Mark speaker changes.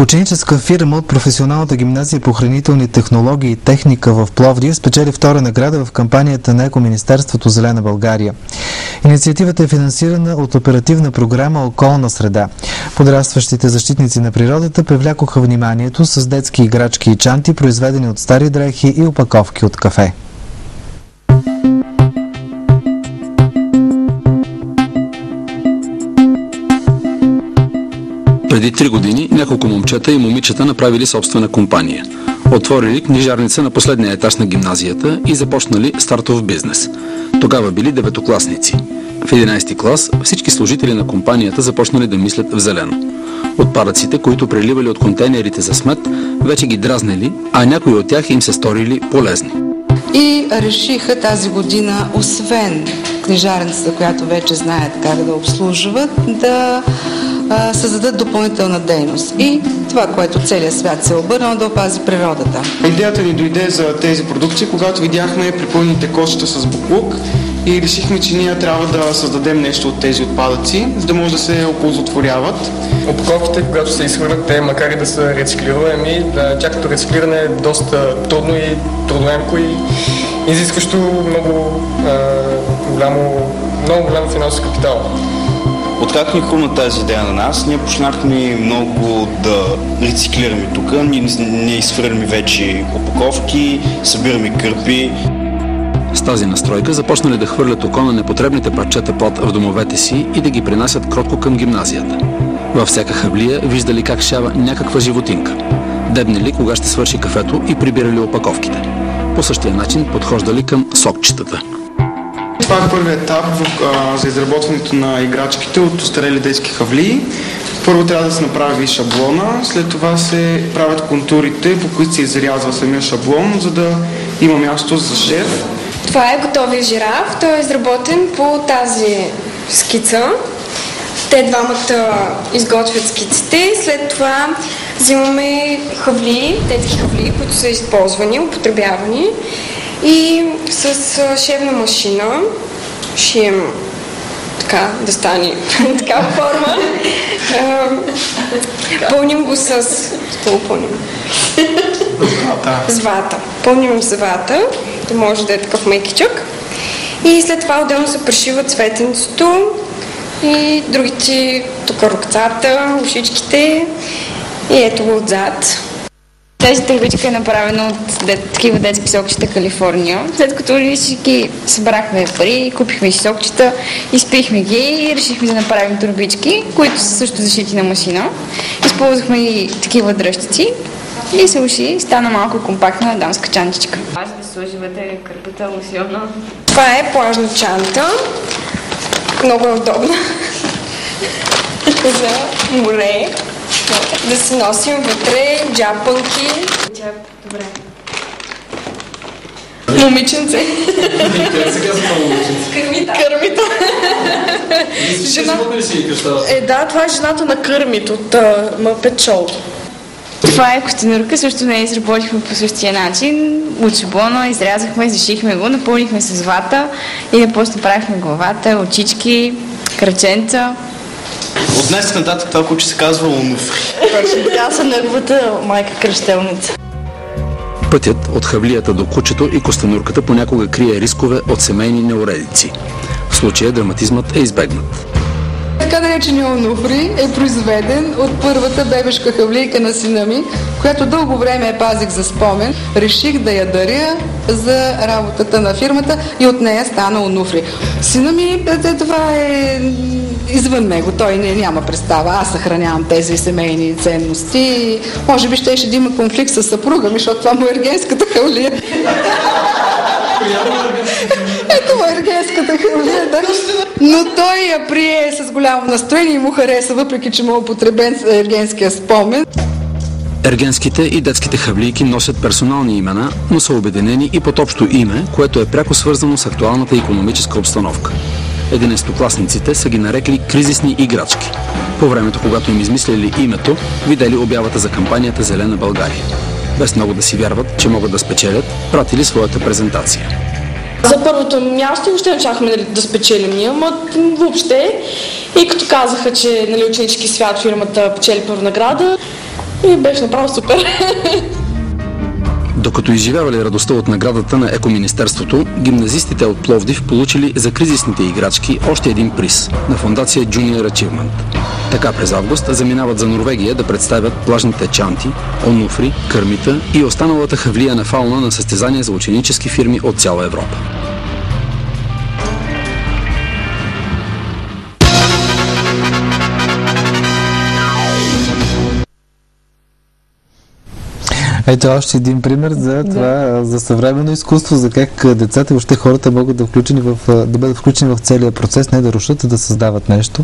Speaker 1: Ученическа фирма от професионалната гимназия по хранителни технологии и техника в Пловдив спечели втора награда в кампанията на Екоминистерството Зелена България. Инициативата е финансирана от оперативна програма Околна среда. Подрастващите защитници на природата привлякоха вниманието с детски играчки и чанти, произведени от стари дрехи и опаковки от кафе.
Speaker 2: Преди 3 години няколко момчета и момичета направили собствена компания. Отворили книжарница на последния етаж на гимназията и започнали стартов бизнес. Тогава били деветокласници. В 11 клас всички служители на компанията започнали да мислят в зелено. Отпадъците, които преливали от контейнерите за смет, вече ги дразнели, а някои от тях им се сторили полезни.
Speaker 3: И решиха тази година, освен книжарницата, която вече знаят как да обслужват, да създадат допълнителна дейност. И това, което целият свят се обърнал, да опази природата.
Speaker 4: Идеята ни дойде за тези продукти, когато видяхме препълните кошчета с боклук и решихме, че ние трябва да създадем нещо от тези отпадъци, за да може да се оползотворяват.
Speaker 5: Опаковките, когато се изхвърлят, те макар и да са рециклируеми, тяхното рециклиране е доста трудно и трудоемко и изискващо много голям финансов капитал.
Speaker 6: Откакто ни хрумна тази идея на нас, ние почнахме много да рециклираме тук. Ние изхвърляме вече опаковки, събираме кърпи.
Speaker 2: С тази настройка започнали да хвърлят око на непотребните парчета плат в домовете си и да ги принасят кротко към гимназията. Във всяка хавлия виждали как шава някаква животинка. Дебнели кога ще свърши кафето и прибирали опаковките. По същия начин подхождали към сокчетата.
Speaker 4: Това е първият етап за изработването на играчките от остарели детски хавлии. Първо трябва да се направи шаблона, след това се правят контурите, по които се изрязва самия шаблон, за да има място за шеф.
Speaker 7: Това е готовия жираф. Той е изработен по тази скица. Те двамата изготвят скиците. След това взимаме хавли, детски хавли, които са използвани, употребявани. И с шевна машина шием така да стане такава форма. Пълним го с... С вата. Пълним с вата, да може да е такъв мекичък. И след това отделно се пришива цветенцето и другите, тук рукцата, ушичките и ето го отзад.
Speaker 8: Тази турбичка е направена от такива детски сокчета Калифорния. След като всички събрахме пари, купихме сокчета, изпихме ги и решихме да направим турбички, които са също зашити на машина. Използвахме и такива дръжци и се уши, стана малко компактна дамска чантичка.
Speaker 9: Може да сложи вътре кърпата лосьона.
Speaker 7: Това е плажна чанта. Много е удобна за море. Да си носим вътре джапанки.
Speaker 9: Добре.
Speaker 7: Момиченце.
Speaker 5: Сега за това момиченце.
Speaker 7: Кърмито. Да, това е жената на Кърмит от Muppet Show.
Speaker 8: Това е костенурка, също не изработихме по същия начин. От шаблона изрязахме, зашихме го, напълнихме с вата и после направихме главата, очички, кръченца.
Speaker 6: От днес нататък това куче се казва Онуфри.
Speaker 3: Аз съм неговата майка кръщелница.
Speaker 2: Пътят от хавлията до кучето и костенурката понякога крие рискове от семейни неуредици. В случая драматизмът е избегнат.
Speaker 3: Така наречения Онуфри е произведен от първата бебешка хавлийка на сина ми, която дълго време я пазих за спомен. Реших да я даря за работата на фирмата и от нея стана Онуфри. Сина ми, това е извън него, той няма представа. Аз съхранявам тези семейни ценности. Може би щеше да има конфликт с съпруга ми, защото това му е ергенската хавлия. Ето му ергенската хавлия, да. Но той я прие с голямо настроение и му хареса, въпреки че му е употребен ергенския спомен.
Speaker 2: Ергенските и детските хавлийки носят персонални имена, но са обединени и под общо име, което е пряко свързано с актуалната икономическа обстановка. Единайстокласниците са ги нарекли кризисни играчки. По времето, когато им измислили името, видели обявата за кампанията Зелена България. Без много да си вярват, че могат да спечелят, пратили своята презентация.
Speaker 7: За първото място въобще не очакваме да спечелим ние, въобще. И като казаха, че ученически свят фирмата печели първа награда,
Speaker 10: И беше направо супер.
Speaker 2: Докато изживявали радостта от наградата на Екоминистерството, гимназистите от Пловдив получили за кризисните играчки още един приз на фондация Junior Achievement. Така през август заминават за Норвегия да представят плажните чанти, онуфри, кърмита и останалата хавлия на фауна на състезания за ученически фирми от цяла Европа.
Speaker 1: Ето още един пример за това, за съвременно изкуство, за как децата и въобще хората могат да бъдат включени в целия процес, не да рушат, а да създават нещо.